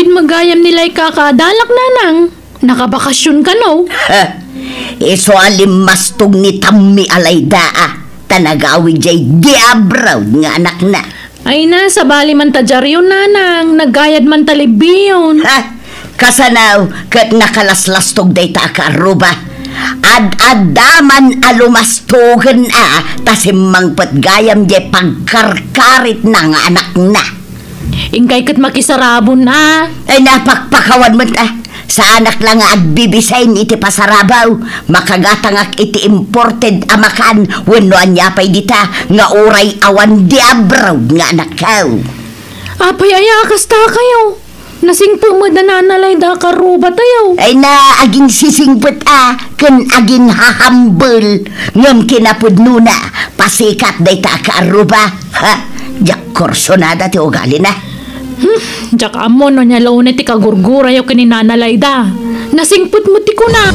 Gid magayam nila'y kakadalak nanang. Nakabakasyon ka no? Iso alimastog ni Tammi Alayda tanagawid jay diabraw nga anak na. Ay na, sa bali man tadyaryo nanang. Nagayad man talibiyon. Kasanaw kat nakalaslastog day ta akaruba. Ad-adaman alumastogan tasimang patgayam jay pagkarkarit na nga anak na. Ingkay kat makisarabon na. Ay napakpakawan mo sa anak lang nga agbibisayin iti pasarabaw. Makagatangak iti imported amakan. Wenno anyapay dita nga uray awan diabraw nga anak kaw. Apay ayakas ta kayo. Nasingpo mo da nanalay da karuba tayo. Ay na aging sisingpet ken aging hahambol. Ngam kinapudno na pasikat day ta karuba. Jak korsonada ti ugali na. Diyak amo no niya launa ti kagurgura yung kaninanalay da. Nasingput mo ti ko na.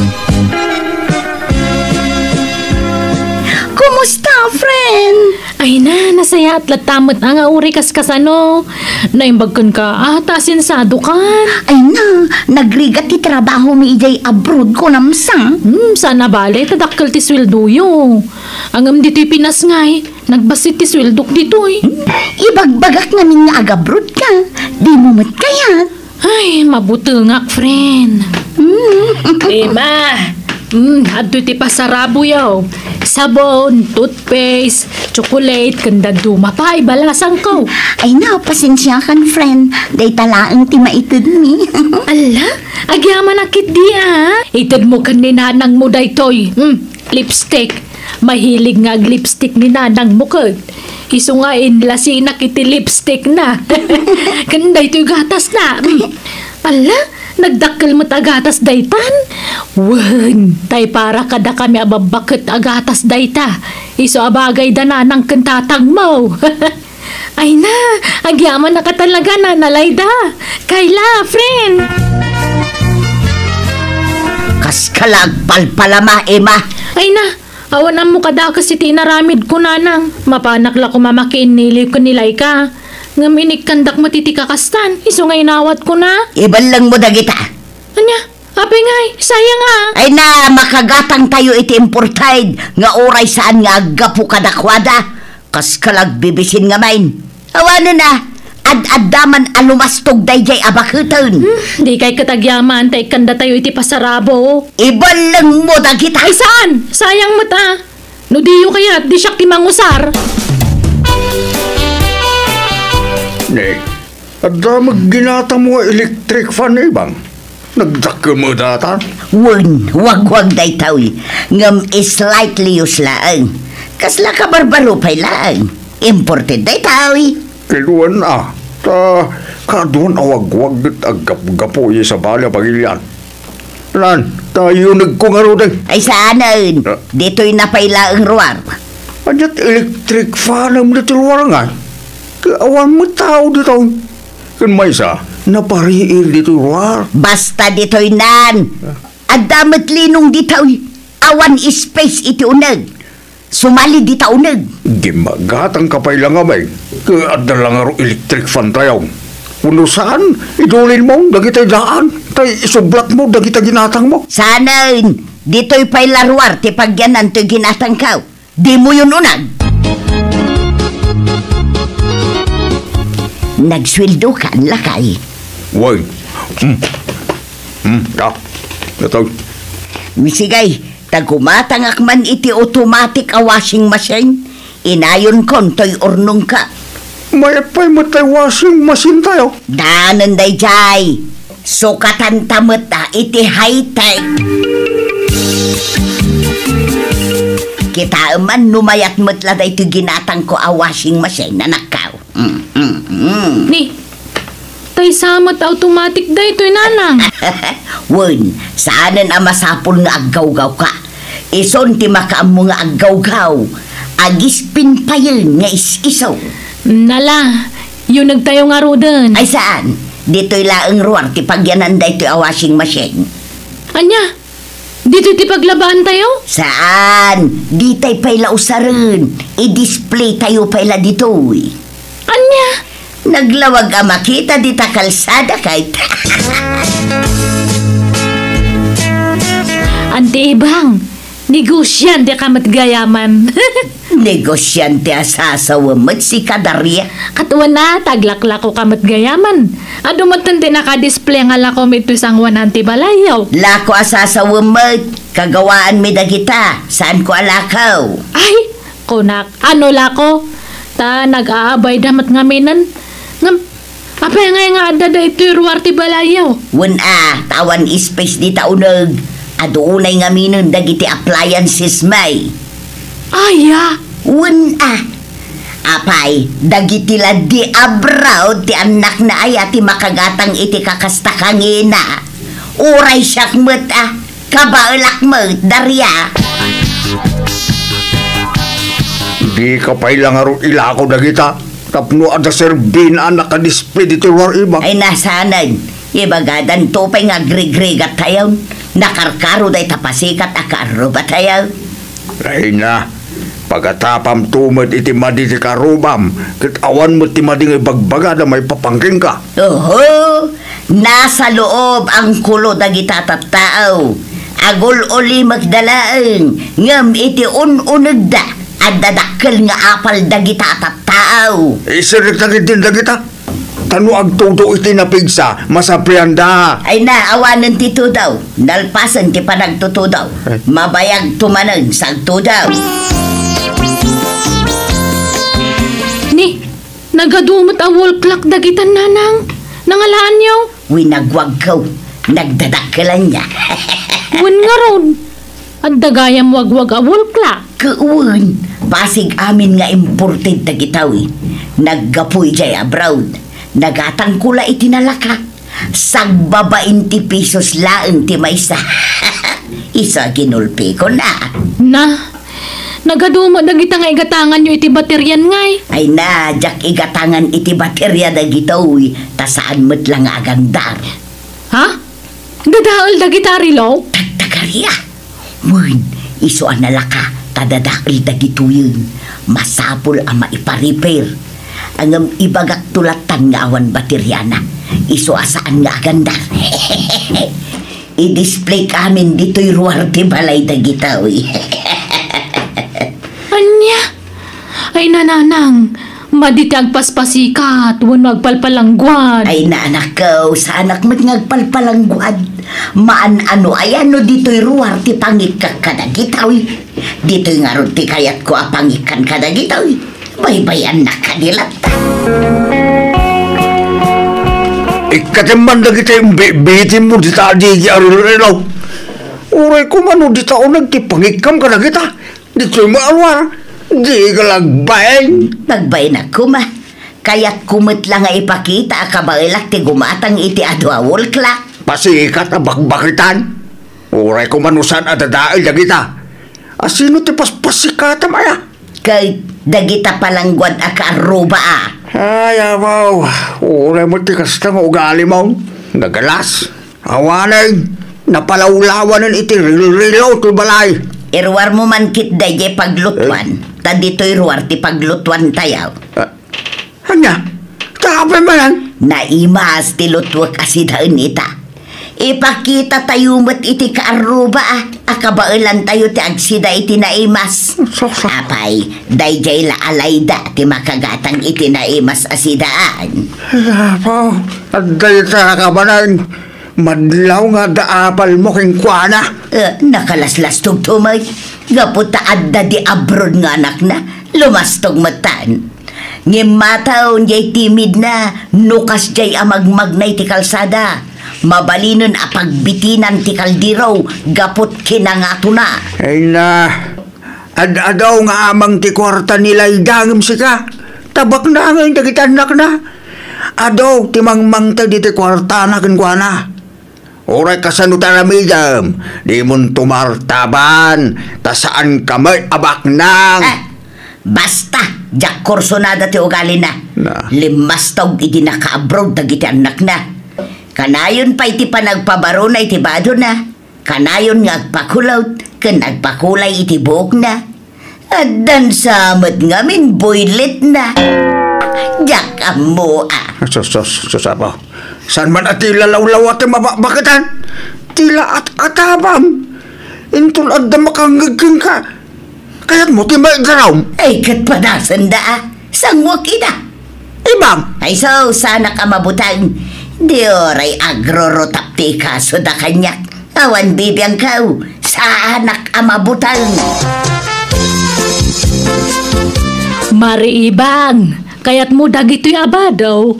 Kumusta, friend? Ay na, nasaya at latamot nga uri kasano. Naimbagkan ka, tasinsado kan. Ay na, nagrigat ti trabaho mi ijay abroad ko namsang. Sana bale, tadakkel ti sweldo. Angam dito'y Pinas ngay, nagbasit ti sweldok dito'y. Ibagbagak namin nga agabroad ka. Di mo mat kaya. Ay, mabuti nga, friend. Ma! Adto ti pasarabo yaw. Sabon, toothpaste, chocolate, kanda duma pa, ibalasang ko. Ay na, pasensya kan, friend. Day talaang ti maitid mi. Ala, agyaman akit di Itid mo kan ni nanang mo daytoy. Lipstick. Mahilig nga lipstick ni nanang mo kod. Iso nga inlasinak iti lipstick na. Kanda ito'y gatas na. Ala, nagdakkel mo agatas daytan? Wan, tay para kada kami ababakit agatas dayta. Iso abagay da nanang kentatag mo. Ay na, agyaman na ka talaga nanalay da. Kayla, friend. Kas kalagpalpalama, Emma. Ay na, awanan mo kada kasi tinaramid ko nanang. Mapanakla ko mamakin nili ko nilay ka. Ngaminig kandak matiti kakastan. Iso nga inawat ko na. Iban lang mo dagita. Anya, apay ngay, sayang Ay na, makagatang tayo iti imported. Nga oray saan nga agapu kadakwada. Kas kalagbibisin nga main. Awanan na, ad-addaman alumastog dayjay abakutan. Di kay katagyaman, tay kanda tayo iti pasarabo. Iban lang mo dagita. Ay saan? Sayang mo ta. No diyo kaya, di siya timangusar. Ne, adda magginata mo electric fan bang? Nagdakkel mo data? Wag daytawi. Ngam slightly uslaan. Kasla ka barbaro pay lang. Imported daytawi. Kiluan kaduan awag-wag at agap-gapo sa bala pagilian. Lan, tayo nagkungaro din. Ay saanan, dito'y napayla ang ruwar. Adyat electric fan ang natulwar nga. Awan mo tao dito. Kan may sa, napariil dito ruwar. Basta dito'y nan. Adamat linong dito'y. Awan space iti unag. Sumali dita unag. Gimagatang kapay lang amay. Kaadda lang aro electric fan tayo. Kuno saan, idulin mo, dagitay daan. Tay isublat mo, dagitay ginatang mo. Sanain, dito'y pay laruar, ti pagyanan to'y ginatang ka. Di mo yun unag. Nagswildo ka ang lakay. Way. Ito. Misigay, tagumatangak man iti automatic a washing machine. Inayon kon to'y urnong ka. May pa'y matay washing machine tayo. Danan day jay. Sukatan tamot iti high-tech. Kita man numayat matla da ito ginatang ko a washing machine na nakaw. Ni, tay samot automatic da ito'y nanang. Wun, saanan ang masapol nga aggaw-gaw ka. Ison ti makaam mo nga aggaw-gaw. Agispin pa yun nga is-isaw. Nala, yun nagtayo nga rodan. Ay saan? Dito'y laang ruwar ti pagyanan da ito'y a washing machine. Anya, dito ti paglabaan tayo? Saan? Ditay payla usarin. I-display tayo payla dito'y. Anya, Naglawag ang makita di ta kalsada kahit. Ante Ibang, negosyante ka matgayaman. Negosyante asasawamot si Kadarya. Katuan na, taglaklako ka matgayaman. Ado matandi naka-display nga lako ito isang 100 balayaw. Lako asasawamot, kagawaan mi dagita. Saan ko alakaw? Ay, kunak, ano lako? Ta, nag-aabay damat ngaminan. Apay nga adada ito yung ruwarte balayaw. Tawan space di taunag. Adunay nga minon dagiti appliances may. Aya, Apay, dagiti la di abroad ti anak na ay ati makagatang iti kakasta kangina. Uray siyak mo't kabaulak mo't Darya. Di ka pa ilang araw ilako dagita. Tapno ada serbin anak ka-display dito war iba. Ay nasanan, ibagadan to pa'y nga grigrigat tayo. Nakarkaro day tapasikat akaro ba tayo? Ay na, pagkatapam tumad iti madi ti karubam, kitawan mo ti mading ibagbaga na may papangking ka. Oho, nasa loob ang kulo dagita tattao. Agol uli magdalaan, ngam iti ununag da, at dadakkel nga apal dagita tattao. Isirik na din dagita. Tano agtudo iti napigsa, masapriyan da. Ay na, awanan ti daw. Nalpasan ti panagtuto daw. Mabayag tumanan sa daw. ni, nagadumot a wall clock dagitan nanang. Nangalaan niyo. Winagwag ko, nagdadakkelan niya. Wan nga ron. At dagayam wagwag a wall clock. Kuun, pasig amin nga imported dagitawi. Naggapoy jay abroad. Nagatang kula itinalaka. Sagbaba 20 pesos laeng ti maysa. Isa ginulpi ko na. Na, nagadumot dagita nga igatangan nyo iti bateryan ngay. Ay na, jak igatangan iti baterya dagitawi. Ta saan mo't lang agandar. Ha? Dadaol dagita rilo? Tagtagarya. Mun, iso ang nalaka. Tadadakil dagituyin. Masapol ang maipa-repair. Ang ibagak tulatan nga awan bateryana. Iso asaan nga agandar. I-display kamin dito'y ruwarte balay dagitawi. Anya? Ay nananang, maditi agpaspasikat, wan magpalpalangguan. Ay na anak ko, sa anak mo't ngagpalpalangguad. Maan ano ay ano dito'y ruwarte pangikak kadagitawi. Dito'y nga ron ti kayat ko apangikan kadagitawi. Baybayan na kanilat. Ikatiman dagita yung bitin mo dita adigi aril-ilaw. Uray ko mano dita o nagtipangikam ka na kita. Dito'y maawar. Di ka lagbayin. Nagbayin ako ma. Kaya't kumit lang nga ipakita kabailak ti gumatang iti adwawol klak. Pasikat na bakbakitan. Uray ko manusan adadail dagita. Asino ti paspasikatam aya? Kay dagita palangguad akaruba Ay, amaw. Uray mo ti kasta nga ugali mo. Nagalas. Awanay. Napalawlawanan iti rilo ti balay. Irwar mo man kit daye paglutwan. Ta dito'y ruwar ti paglutwan tayaw. Hanya? Tapay man yan? Naimas ti lutwak asidaan ita. Ipakita tayo mo't iti kaaruba akabailan tayo ti agsida iti naimas. Apay, dayjay la alayda ti makagatang iti naimas asidaan. Apo, aday ta kabanan. Madlaw nga daapal mo king kuana. Nakalaslas tugtumay. Gaputa adda di abroad nga anak na. Lumastog matan. Ngimataon jay timid na. Nukas jay amagmagnay ti kalsada. Mabalinon apagbitinan ti kaldiraw. Gapot kinangato na. Ay na, ad-adaw nga amang ti kwarta nila idangim sika. Tabak na ngayon dagitanak na. Adaw ti mangmangta di ti kwarta na kinkwana. Oray kasanutan na midam. Di mon tumartaban. Ta saan ka may abak nang. Basta, jak korsonada ti ugali na. Limastog iti naka-abroad dagiti anak na. Kanayon pa iti panagpabaro na iti bado na. Kanayon nga agpakulot, kan nagpakulay iti buhok na. At dan samot ngamin boylet na. Diyak mo Sus, apa? Saan man at lalaw-law at mabakatan? Tila at atabang. Intul at damakangagking ka. Kaya't mo timay garaw. Ay katpadasan da sangwa kita. Ibang. Ay so sana ka mabutang. Di oray agrorotapti ka so da kanyak. Awan bibiyang kau sa anak amabutang. Mari ibang, kaya't mo dagito'y abadaw.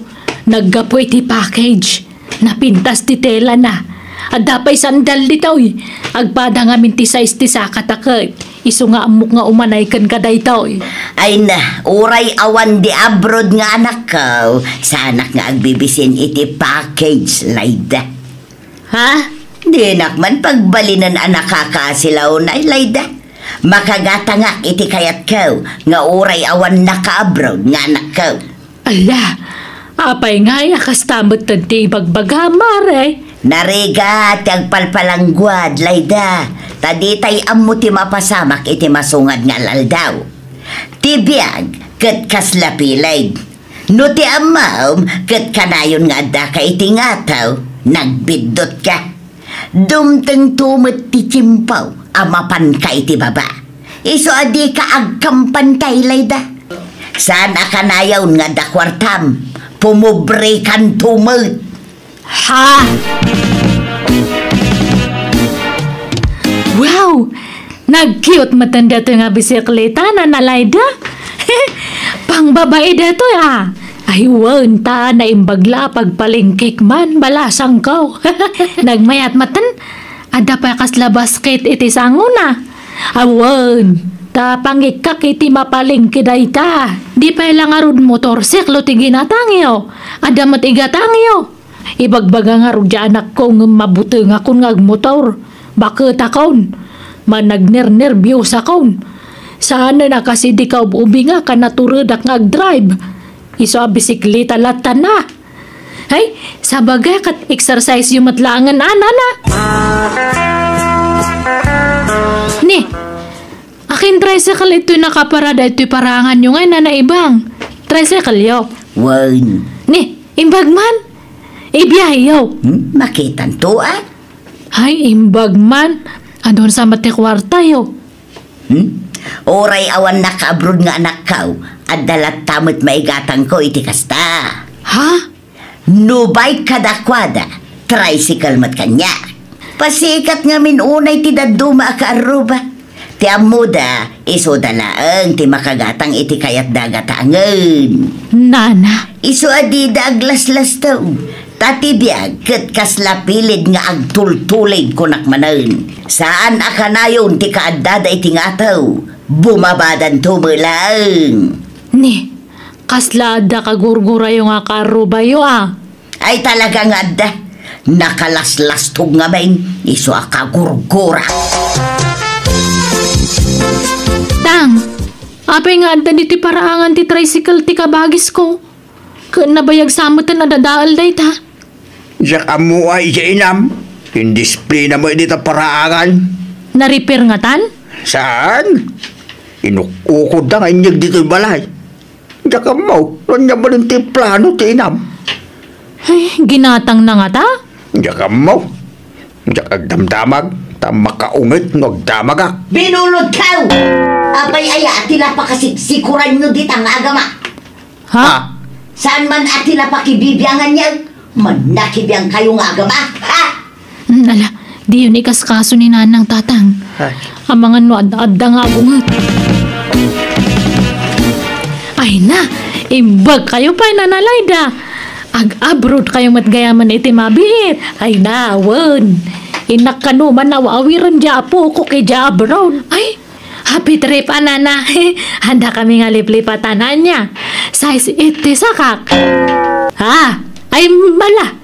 Naggapoy ti package, napintas ti tela na. At dapay sandal dito'y, agpada nga minti size ti sakatakot. Iso nga amok nga umanay kan kaday to'y. Ay na, uray awan di abroad nga anak ko. Sa anak nga agbibisin iti package, Layda. Ha? Di nakman pagbalinan anak kakasilaw na, Layda. Makagatangak iti kayat ko, nga uray awan naka-abroad nga anak ko. Ala, apay nga yakastamot tanti ibagbaga, mare. Nariga tagpalpalanggwad, Layda. Taditay ammo ti mapasamak iti masungad nga laldaw. Tibiyag, kat kaslapilay. No ti amam, kat kanayon nga da ka iti ngataw, nagbidot ka. Dumteng tumot ti chimpaw, amapan ka iti baba. Iso adi ka agkampan kay Layda. Sana kanayon nga da kwartam, pumubre kan tumot. Ha? Wow! Nag-cute matanda to nga bisikleta na nalayda. Pang babae dato Ay, ta na imbagla pagpalingkik man, balasang ko. Nagmayat matan, ada pa kasla basket iti sanguna. Awan, ta pangikak iti mapalingki day ta. Di pa ilang arud motorsiklo ti ginatangyo. Ada matigatangyo. Ibagbaga nga rudya anak ko ng mabuti nga kung ngagmotor. Bakit akon? Managner-nervyos akon. Sana na kasi di ka ubi nga ka naturudak ngag-drive. Iso a bisikleta latan na. Ay, sabagay kat exercise yung matlangan na. Ni, akin tricycle ito nakaparada ito'y parangan nyo nga na ibang. Tricycle yo. Wan. Ni, imbagman. Ibiyayo. Makitan to Ay, imbag man. Adon sa matikwarta yo. Oray awan naka-abroad nga anak kao. At dalat tamot maigatang ko iti kasta. Ha? Nubay kadakwada. Tricycle mat kanya. Pasikat nga minunay ti daduma ka aruba. Ti amuda, iso dalaang ti makagatang iti kayat dagatangan. Nana. Iso adida aglaslas taw. Tatibiyag kat kaslapilid nga agtultulid kunak manan. Saan akanayon ti kaadada iti ngataw? Bumabadan tumulang. Ni, kaslada kagurgura yung akaruba yo Ay talaga nga da. Nakalaslastog nga main. Iso akagurgura. Tang, apay nga anda ti paraangan ti tricycle ti kabagis ko. Kung nabayag samutan na dadaal day ta. Diyak amo ay inam. Indisplina mo dito paraangan. Na-repair nga tan? Saan? Inukukod na ngayag dito yung balay. Diyak amo. Ranya ba rin ti plano ti inam? Ay, ginatang na nga ta? Diyak amo. Diyak agdamdamag. Makaungit nagdamag Binulod ka! Apay aya, tinapakasiksikuran nyo ditang agama. Ha? Saan man at tinapakibibyangan niya? Manakibiyang kayong agama, ha? Nala, di yun ikas kaso ni nanang tatang. Ay. Ang mga nuad-adda nga bungat. Ay na, imbag kayo pa nanalayda. Ag-abroad kayo matgayaman iti mabit. Ay na, wan. Inak kanuman na waawiran dya po ko kay dya abroad. Ay, happy trip anana. Handa kami nga liplipatanan niya. Size 80 sakak. Ha? Ay mala.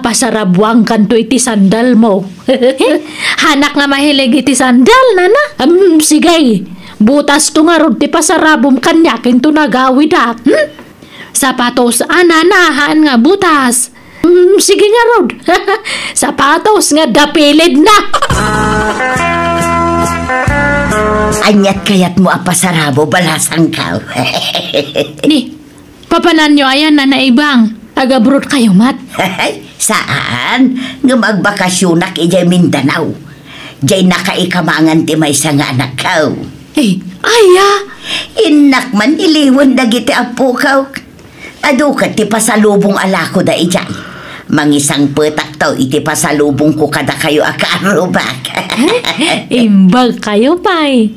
Pasarabwang kanto iti sandal mo. Hanak nga mahilig iti sandal, nana. Sige. Butas to nga rod ti pasarabom kanyakin to nagawid Sapatos, ananahan nga butas. Sige nga rod. Sapatos nga dapilid na. Anyat kayat mo apasarabo balasang ka. Ni, Papanan nyo ayan na naibang. Agabrot kayo, mat. Saan? Nga magbakasyonak ijay Mindanao. Jay nakaikamangan ti may nga anak kaw. Aya! Inak man iliwan dagiti apo kaw. Ado ka ti pasalubong alako da ijay. Mangisang petak tao iti pasalubong ko kada kayo akarubak. Imbag kayo, pay.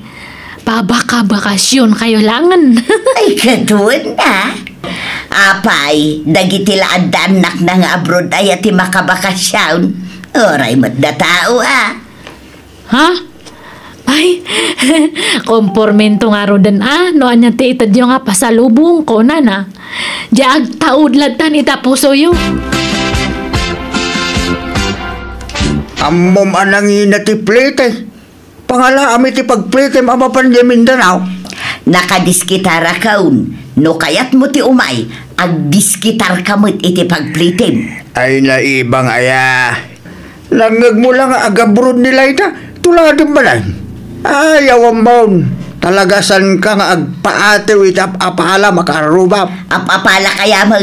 Pabaka-bakasyon kayo langan. Ay, katuan na. Apay, dagiti laad anak na nga abroad ay ati makabakasyon. Oray mo't da tao, ha? Ha? Ay, kompormento nga ro din, no anya ti itad yung nga pasalubong ko na. Diag taud latan itapuso yung. Amom anangin na ti plete. Pangala ami ti pagplete mapapan di Mindanao. Nakadiskitara kaun. No kayat mo ti umay, agdiskitar kamot iti pagplitim. Ay naibang aya. Langag mo lang agabrod nila ita. Tuladin ba lang? Ayaw amon. Talagasan ka nga agpaatew ita apala makarubap. Apapala kaya mo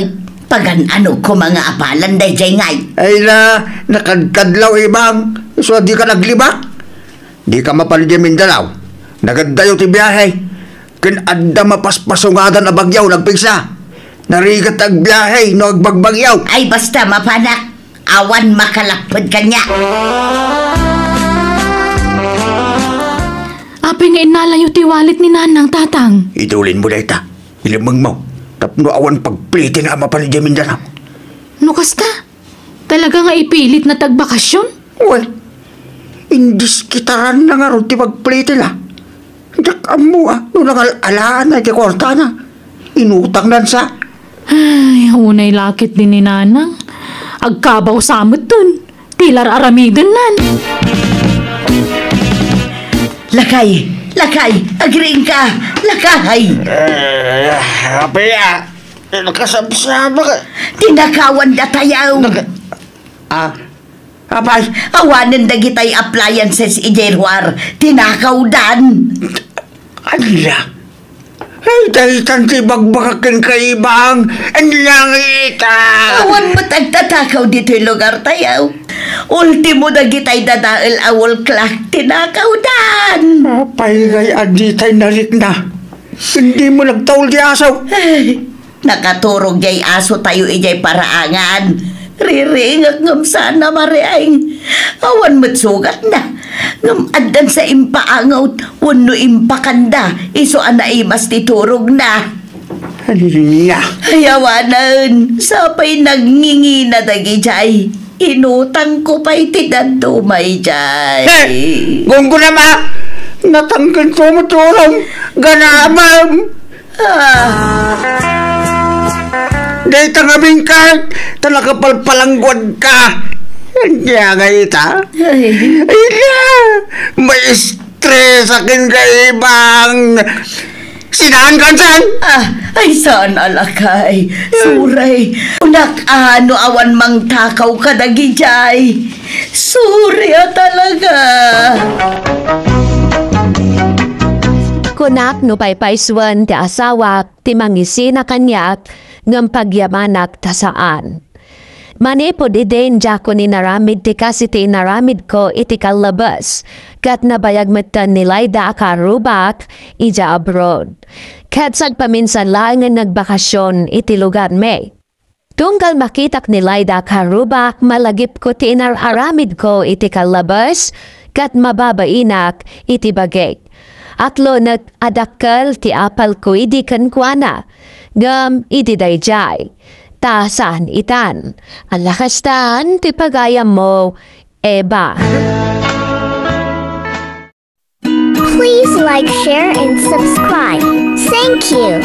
pagan ano ko mga apalan day jay ngay. Ay na, nakadkadlaw ibang. So di ka naglibak. Di ka mapalid yung Mindanao. Nagadayo ti biyahe. Kinadda mapaspasungadan na bagyaw, nagpigsa. Narigat ag biyahe, no agbagbagyaw. Ay basta mapanak, awan makalapod kanya. Api nga inalayo ti walit ni nanang tatang. Itulin mo na ita. Ilimang mo. Tapno awan pagplite nga mapalid yung Mindanao. No kasta? Talaga nga ipilit na tagbakasyon? Uy, indiskitaran na nga ron ti pagplite na. Dakam mo no alaan na ti kwarta na. Inutang nan sa. Ay, unay lakit din ni nanang. Agkabaw samot dun. Tilar aramidon nan. Lakay, agring ka, lakay. Apaya, nakasabsaba ka. Tinakawan da tayaw. Apay, Awanan dagitay appliances ijerwar, tinakaw dan. Anila. Ay, dahitan ti bagbakakin kaibang. Anlang ita. Awan mo tagtatakaw dito'y lugar tayaw. Ultimo dagitay dadail awol klak, tinakaw dan. Apay, kay aditay narik na. Hindi mo nagtaul di asaw. Ay, nakaturog jay aso tayo ijay paraangan. Riringag ngam sana mariaing. Awan mo't sugat na. Ngam addan sa impaangaw, wano impakanda. Iso anaimas titurog na. Anila. Hayawanan, sapay nagngingi na dagi jay. Inutang ko pa'y tidadumay jay. Gunggo na ma. Natanggan ko matulong. Ganamam. Day tangabing ka. Talaga palpalangguan ka. Kaya nga ita. Ay na. May stress akin kaibang. Sinahan ka saan? Ay saan alakay. Suray. Unak ano awan mang takaw ka dagi jay. Surya talaga. Kunak no paypayswan ti asawa ti mangisi na kanyak ngam pagyamanak tasaan. Manipo di din jako ni naramid ti kasi ti naramid ko iti kalabas kat nabayag matan ni Laida akarubak ija abroad. Kat sagpaminsan lang nga nagbakasyon iti lugar me. Tunggal makitak ni Laida akarubak malagip ko ti inaramid ko iti kalabas kat mababainak iti bagay. Atlo nag-adakal ti apal ko idi kankwana ngam iti dayjay. Tasan itan. Ang lakastan, ti pagayam mo, Eba. Please like, share, and subscribe. Thank you.